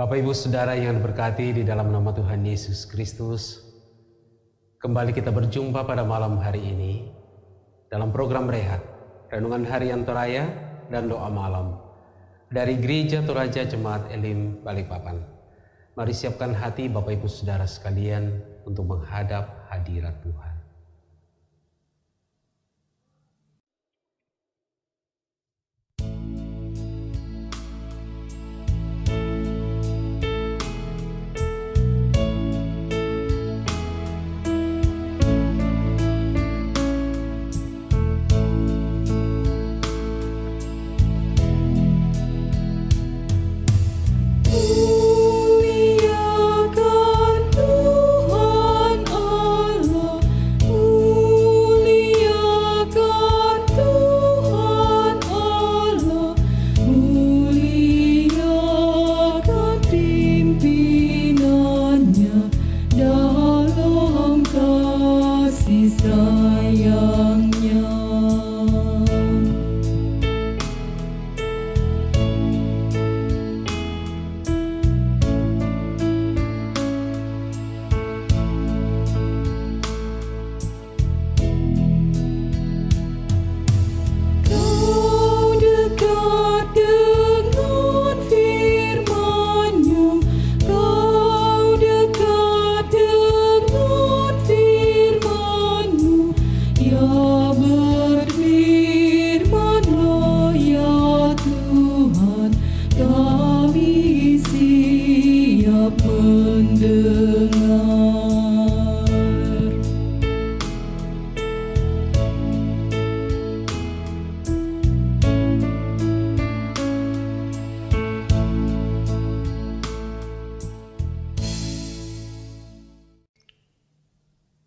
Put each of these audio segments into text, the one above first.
Bapak Ibu Saudara yang diberkati di dalam nama Tuhan Yesus Kristus, kembali kita berjumpa pada malam hari ini dalam program Rehat, Renungan Harian Toraya dan Doa Malam dari Gereja Toraja Jemaat Elim Balikpapan. Mari siapkan hati Bapak Ibu Saudara sekalian untuk menghadap hadirat Tuhan.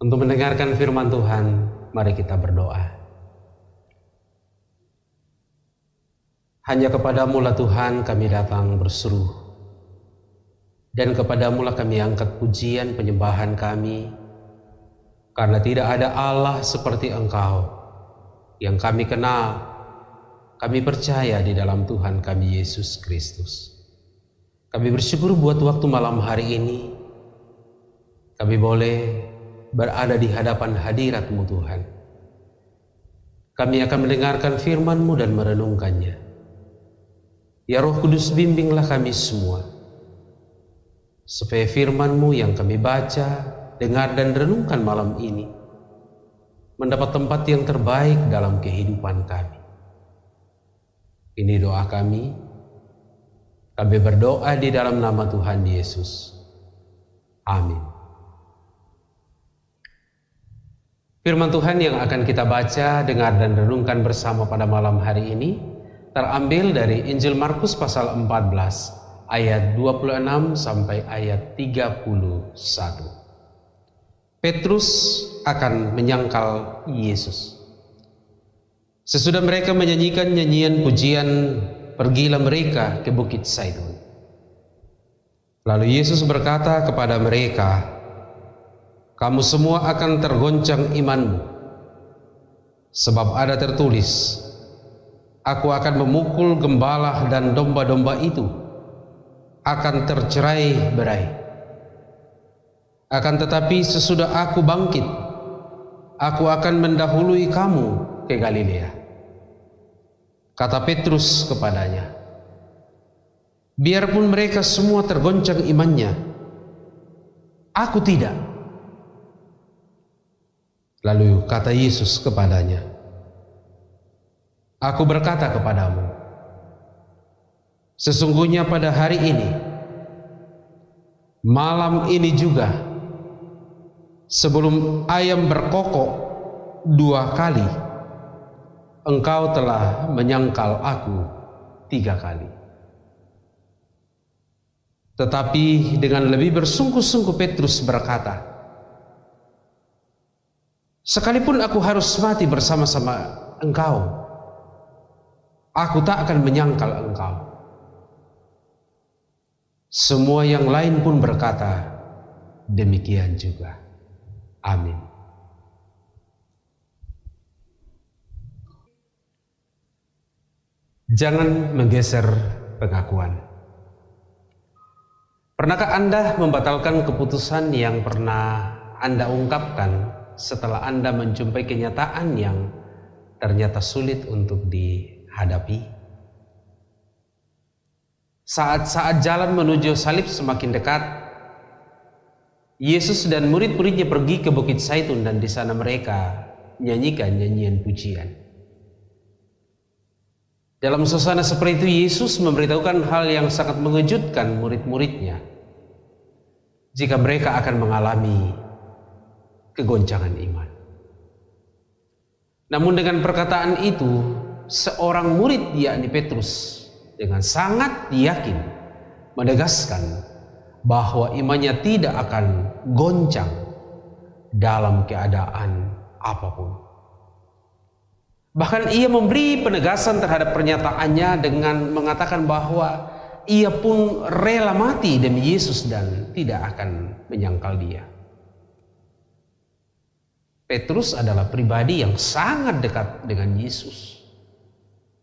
Untuk mendengarkan firman Tuhan, mari kita berdoa. Hanya kepadamu-lah Tuhan kami datang berseru, dan kepadamu-lah kami angkat pujian penyembahan kami, karena tidak ada Allah seperti Engkau yang kami kenal, kami percaya di dalam Tuhan kami Yesus Kristus. Kami bersyukur buat waktu malam hari ini, kami boleh berada di hadapan hadirat-Mu Tuhan. Kami akan mendengarkan firman-Mu dan merenungkannya. Ya Roh Kudus, bimbinglah kami semua, supaya firman-Mu yang kami baca, dengar dan renungkan malam ini mendapat tempat yang terbaik dalam kehidupan kami. Ini doa kami. Kami berdoa di dalam nama Tuhan Yesus. Amin. Firman Tuhan yang akan kita baca, dengar dan renungkan bersama pada malam hari ini terambil dari Injil Markus pasal 14 ayat 26 sampai ayat 31. Petrus akan menyangkal Yesus. Sesudah mereka menyanyikan nyanyian pujian, pergilah mereka ke Bukit Zaitun. Lalu Yesus berkata kepada mereka, kamu semua akan tergoncang imanmu, sebab ada tertulis, aku akan memukul gembala dan domba-domba itu akan tercerai-berai. Akan tetapi sesudah aku bangkit, aku akan mendahului kamu ke Galilea. Kata Petrus kepadanya, biarpun mereka semua tergoncang imannya, aku tidak. Lalu kata Yesus kepadanya, aku berkata kepadamu, sesungguhnya pada hari ini, malam ini juga, sebelum ayam berkokok 2 kali, engkau telah menyangkal aku 3 kali. Tetapi dengan lebih bersungguh-sungguh Petrus berkata, sekalipun aku harus mati bersama-sama engkau, aku tak akan menyangkal engkau. Semua yang lain pun berkata demikian juga. Amin. Jangan menggeser pengakuan. Pernahkah Anda membatalkan keputusan yang pernah Anda ungkapkan setelah Anda menjumpai kenyataan yang ternyata sulit untuk dihadapi? Saat-saat jalan menuju salib semakin dekat, Yesus dan murid-muridnya pergi ke Bukit Zaitun dan di sana mereka menyanyikan nyanyian pujian. Dalam suasana seperti itu, Yesus memberitahukan hal yang sangat mengejutkan murid-muridnya jika mereka akan mengalami kegoncangan iman. Namun dengan perkataan itu, seorang murid yakni Petrus dengan sangat yakin menegaskan bahwa imannya tidak akan goncang dalam keadaan apapun. Bahkan ia memberi penegasan terhadap pernyataannya dengan mengatakan bahwa ia pun rela mati demi Yesus dan tidak akan menyangkal dia. Petrus adalah pribadi yang sangat dekat dengan Yesus.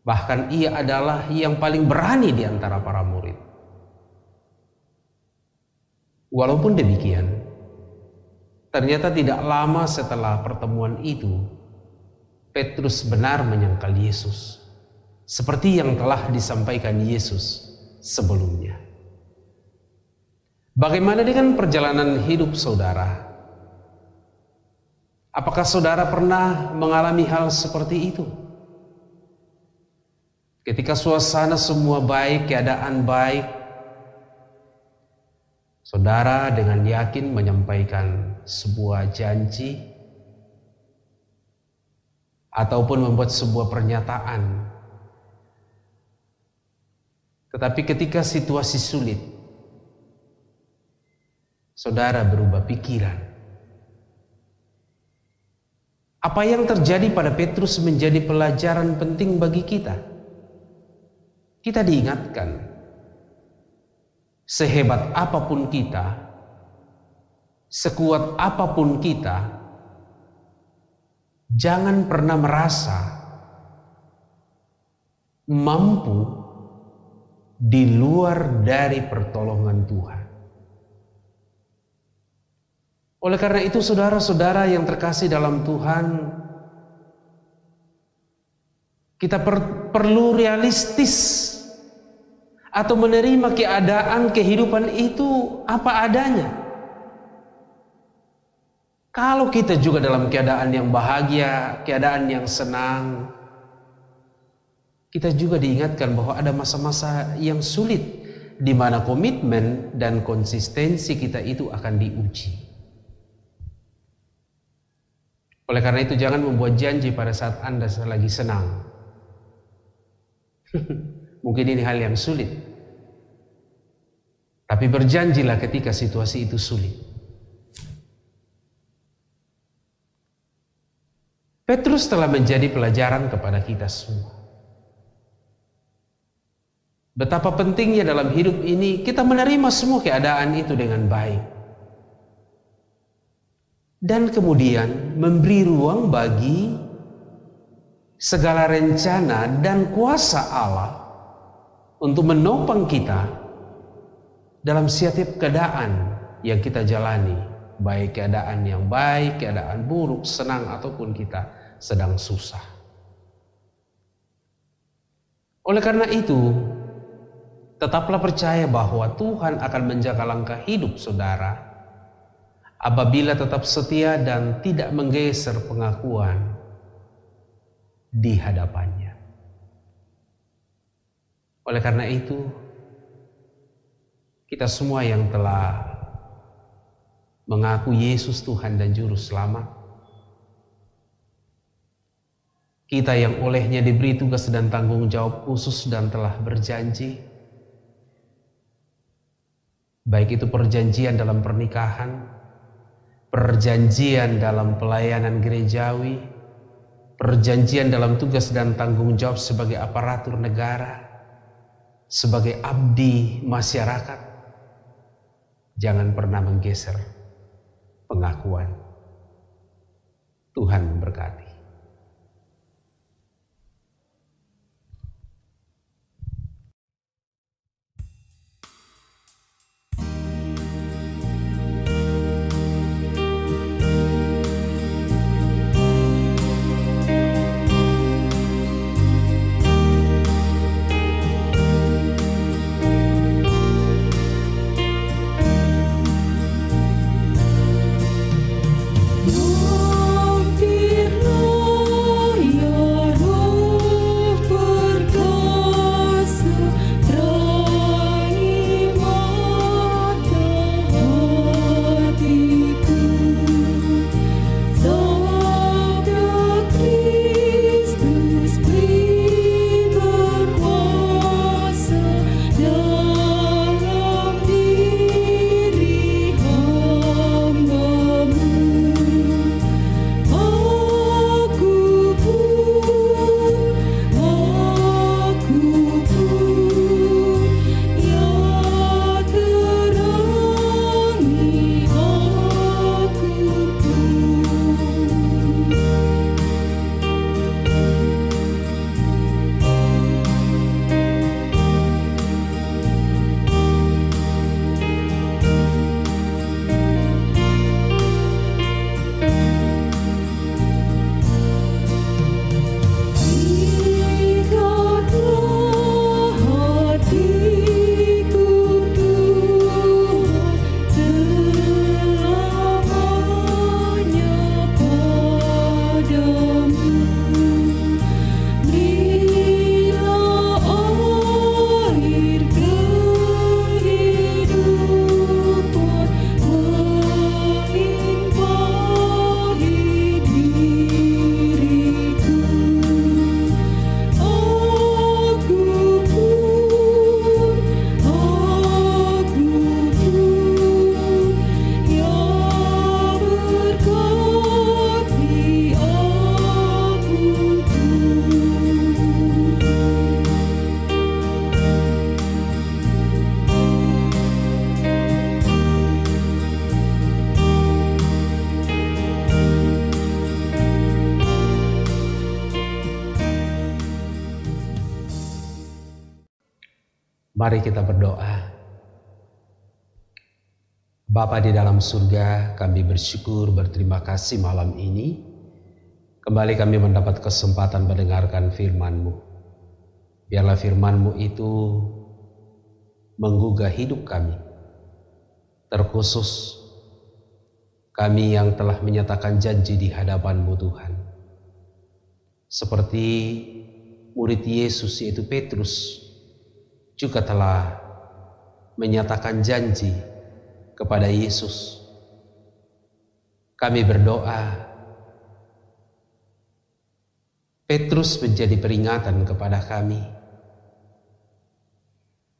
Bahkan ia adalah yang paling berani di antara para murid. Walaupun demikian, ternyata tidak lama setelah pertemuan itu, Petrus benar menyangkal Yesus, seperti yang telah disampaikan Yesus sebelumnya. Bagaimana dengan perjalanan hidup saudara? Apakah saudara pernah mengalami hal seperti itu? Ketika suasana semua baik, keadaan baik, saudara dengan yakin menyampaikan sebuah janji ataupun membuat sebuah pernyataan. Tetapi ketika situasi sulit, saudara berubah pikiran. Apa yang terjadi pada Petrus menjadi pelajaran penting bagi kita. Kita diingatkan, sehebat apapun kita, sekuat apapun kita, jangan pernah merasa mampu di luar dari pertolongan Tuhan. Oleh karena itu, saudara-saudara yang terkasih dalam Tuhan, kita perlu realistis atau menerima keadaan kehidupan itu apa adanya. Kalau kita juga dalam keadaan yang bahagia, keadaan yang senang, kita juga diingatkan bahwa ada masa-masa yang sulit di mana komitmen dan konsistensi kita itu akan diuji. Oleh karena itu, jangan membuat janji pada saat Anda lagi senang. Mungkin ini hal yang sulit. Tapi berjanjilah ketika situasi itu sulit. Petrus telah menjadi pelajaran kepada kita semua. Betapa pentingnya dalam hidup ini kita menerima semua keadaan itu dengan baik. Dan kemudian memberi ruang bagi segala rencana dan kuasa Allah untuk menopang kita dalam setiap keadaan yang kita jalani, baik keadaan yang baik, keadaan buruk, senang ataupun kita sedang susah. Oleh karena itu, tetaplah percaya bahwa Tuhan akan menjaga langkah hidup saudara apabila tetap setia dan tidak menggeser pengakuan di hadapannya. Oleh karena itu, kita semua yang telah mengaku Yesus Tuhan dan Juru Selamat, kita yang olehnya diberi tugas dan tanggung jawab khusus dan telah berjanji, baik itu perjanjian dalam pernikahan, perjanjian dalam pelayanan gerejawi, perjanjian dalam tugas dan tanggung jawab sebagai aparatur negara, sebagai abdi masyarakat, jangan pernah menggeser pengakuan. Tuhan memberkati. Mari kita berdoa. Bapa di dalam surga, kami bersyukur, berterima kasih malam ini. Kembali kami mendapat kesempatan mendengarkan firman-Mu. Biarlah firman-Mu itu menggugah hidup kami. Terkhusus kami yang telah menyatakan janji di hadapan-Mu Tuhan. Seperti murid Yesus yaitu Petrus juga telah menyatakan janji kepada Yesus. Kami berdoa Petrus menjadi peringatan kepada kami.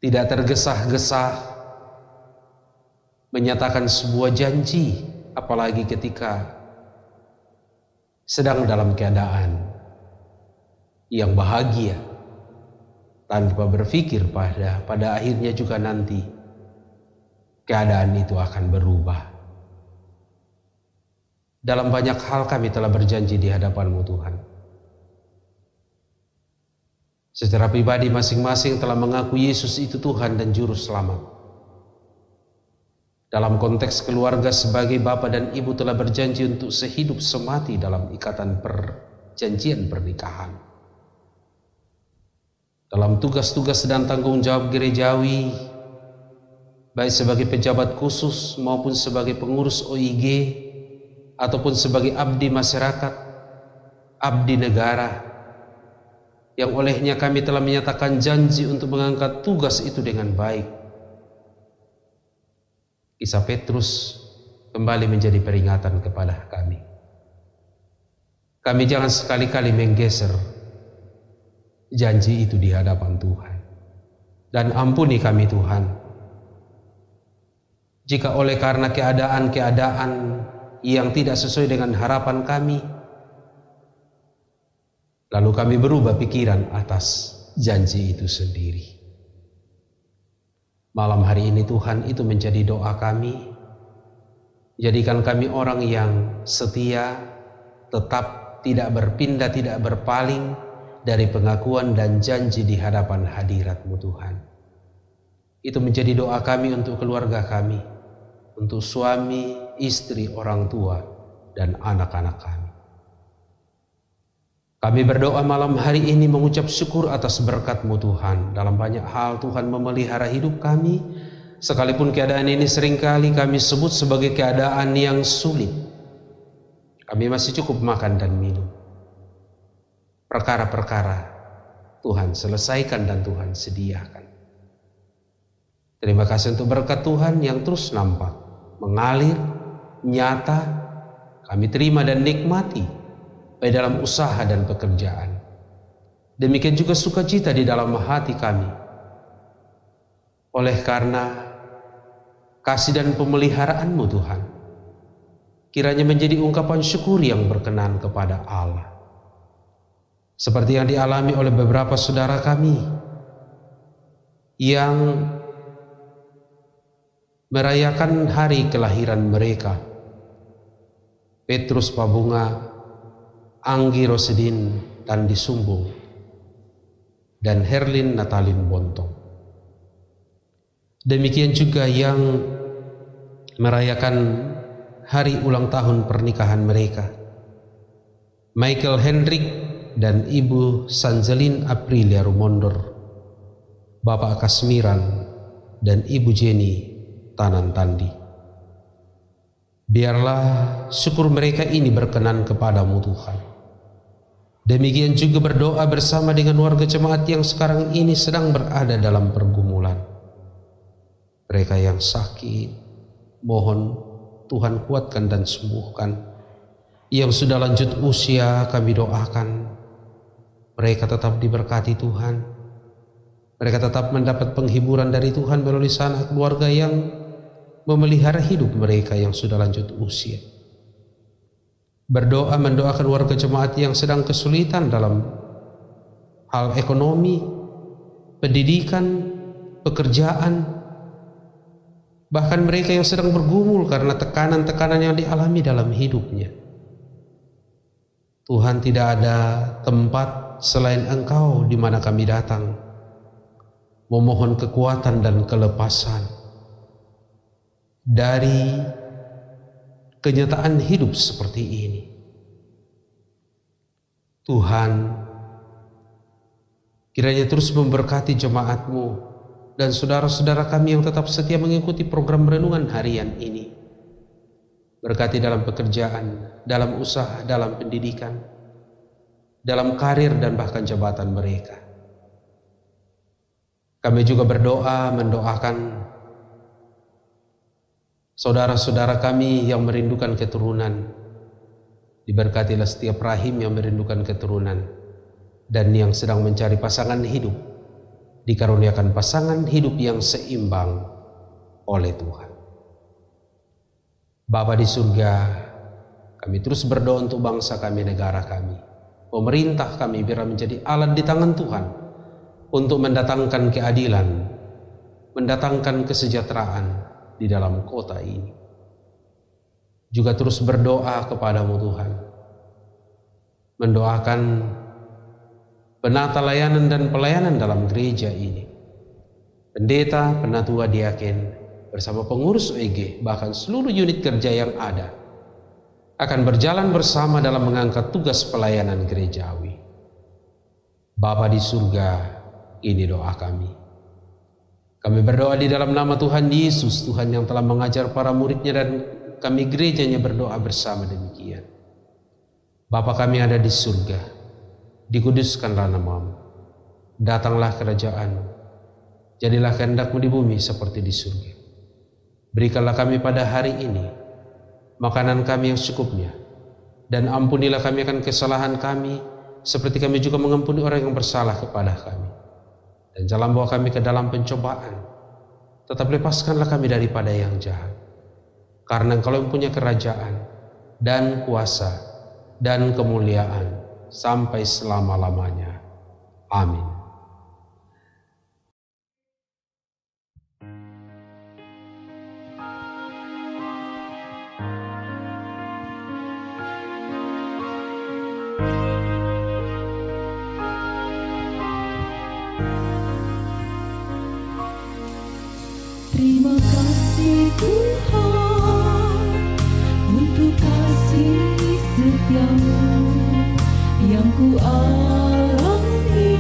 Tidak tergesa-gesa menyatakan sebuah janji, apalagi ketika sedang dalam keadaan yang bahagia, tanpa berpikir pada akhirnya juga nanti keadaan itu akan berubah. Dalam banyak hal kami telah berjanji di hadapan-Mu Tuhan. Secara pribadi masing-masing telah mengaku Yesus itu Tuhan dan Juru Selamat. Dalam konteks keluarga sebagai bapa dan ibu telah berjanji untuk sehidup semati dalam ikatan perjanjian pernikahan. Dalam tugas-tugas dan tanggung jawab gerejawi, baik sebagai pejabat khusus maupun sebagai pengurus OIG, ataupun sebagai abdi masyarakat, abdi negara, yang olehnya kami telah menyatakan janji untuk mengangkat tugas itu dengan baik. Kisah Petrus kembali menjadi peringatan kepada kami. Kami jangan sekali-kali menggeser janji itu di hadapan Tuhan. Dan ampuni kami Tuhan, jika oleh karena keadaan-keadaan yang tidak sesuai dengan harapan kami, lalu kami berubah pikiran atas janji itu sendiri. Malam hari ini Tuhan, itu menjadi doa kami. Jadikan kami orang yang setia, tetap tidak berpindah, tidak berpaling dari pengakuan dan janji di hadapan hadirat-Mu Tuhan. Itu menjadi doa kami untuk keluarga kami, untuk suami, istri, orang tua, dan anak-anak kami. Kami berdoa malam hari ini mengucap syukur atas berkat-Mu Tuhan. Dalam banyak hal Tuhan memelihara hidup kami, sekalipun keadaan ini seringkali kami sebut sebagai keadaan yang sulit. Kami masih cukup makan dan minum. Perkara-perkara Tuhan selesaikan dan Tuhan sediakan. Terima kasih untuk berkat Tuhan yang terus nampak, mengalir, nyata, kami terima dan nikmati, baik dalam usaha dan pekerjaan. Demikian juga sukacita di dalam hati kami. Oleh karena kasih dan pemeliharaan-Mu Tuhan, kiranya menjadi ungkapan syukur yang berkenan kepada Allah. Seperti yang dialami oleh beberapa saudara kami yang merayakan hari kelahiran mereka. Petrus Pabunga, Anggi Rosedin Tandi Sumbung, dan Herlin Natalin Bontong. Demikian juga yang merayakan hari ulang tahun pernikahan mereka, Michael Hendrik dan Ibu Sanjelin Aprilia Rumondor, Bapak Kasmiran dan Ibu Jenny Tanan Tandi. Biarlah syukur mereka ini berkenan kepada-Mu Tuhan. Demikian juga berdoa bersama dengan warga jemaat yang sekarang ini sedang berada dalam pergumulan. Mereka yang sakit, mohon Tuhan kuatkan dan sembuhkan. Yang sudah lanjut usia, kami doakan mereka tetap diberkati Tuhan. Mereka tetap mendapat penghiburan dari Tuhan melalui sanak keluarga yang memelihara hidup mereka yang sudah lanjut usia. Berdoa mendoakan warga jemaat yang sedang kesulitan dalam hal ekonomi, pendidikan, pekerjaan, bahkan mereka yang sedang bergumul karena tekanan-tekanan yang dialami dalam hidupnya. Tuhan, tidak ada tempat selain Engkau di mana kami datang memohon kekuatan dan kelepasan dari kenyataan hidup seperti ini. Tuhan, kiranya terus memberkati jemaat-Mu dan saudara-saudara kami yang tetap setia mengikuti program renungan harian ini. Berkati dalam pekerjaan, dalam usaha, dalam pendidikan, dalam karir dan bahkan jabatan mereka. Kami juga mendoakan saudara-saudara kami yang merindukan keturunan. Diberkatilah setiap rahim yang merindukan keturunan dan yang sedang mencari pasangan hidup, dikaruniakan pasangan hidup yang seimbang oleh Tuhan. Bapa di surga, kami terus berdoa untuk bangsa kami, negara kami, pemerintah kami, biar menjadi alat di tangan Tuhan untuk mendatangkan keadilan, mendatangkan kesejahteraan di dalam kota ini. Juga terus berdoa kepadamu Tuhan, mendoakan penata layanan dan pelayanan dalam gereja ini. Pendeta, penatua, diaken, bersama pengurus OEG, bahkan seluruh unit kerja yang ada, akan berjalan bersama dalam mengangkat tugas pelayanan gerejawi. Bapa di surga, ini doa kami. Kami berdoa di dalam nama Tuhan Yesus, Tuhan yang telah mengajar para muridnya dan kami gerejanya berdoa bersama demikian. Bapa kami ada di surga, dikuduskanlah nama-Mu, datanglah kerajaan-Mu, jadilah kehendak-Mu di bumi seperti di surga. Berikanlah kami pada hari ini makanan kami yang secukupnya, dan ampunilah kami akan kesalahan kami, seperti kami juga mengampuni orang yang bersalah kepada kami. Dan jangan bawa kami ke dalam pencobaan, tetap lepaskanlah kami daripada yang jahat. Karena Engkau yang punya kerajaan dan kuasa dan kemuliaan sampai selama-lamanya. Amin. Terima kasih Tuhan untuk kasih setia-Mu yang ku alami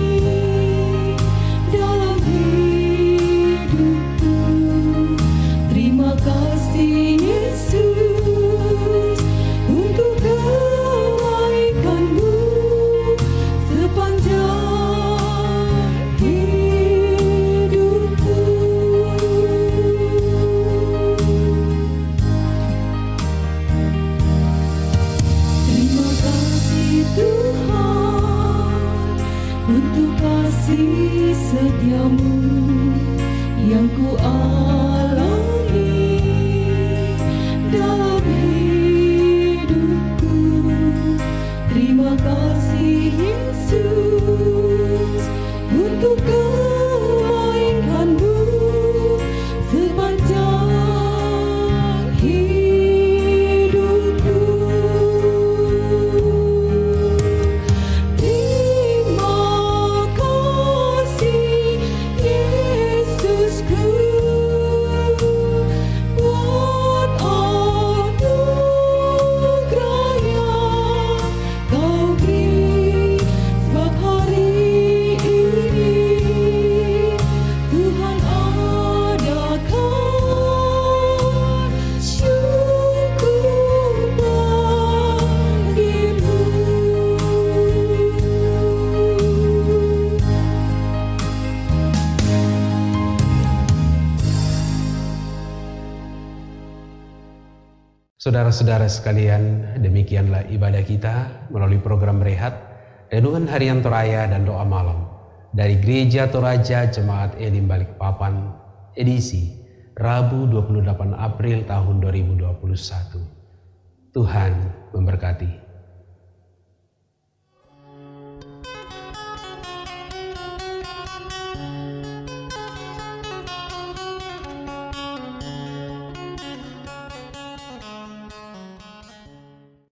dalam hidupku. Terima kasih Yesus untuk kebaikan-Mu sepanjang hidupku. Terima kasih Tuhan untuk kasih setia-Mu yang ku alami dalam hidupku. Terima kasih Yesus untuk kebaikan-Mu sepanjang hidupku. Terima kasih Yesusku buat anugerah yang Kau beri, sebab hari ini Tuhan adakan syukur bagimu. Saudara-saudara sekalian, demikianlah ibadah kita melalui program Rehat, Renungan Harian Toraya dan Doa Malam dari Gereja Toraja Jemaat Elim Balikpapan, edisi Rabu 28 April tahun 2021. Tuhan memberkati.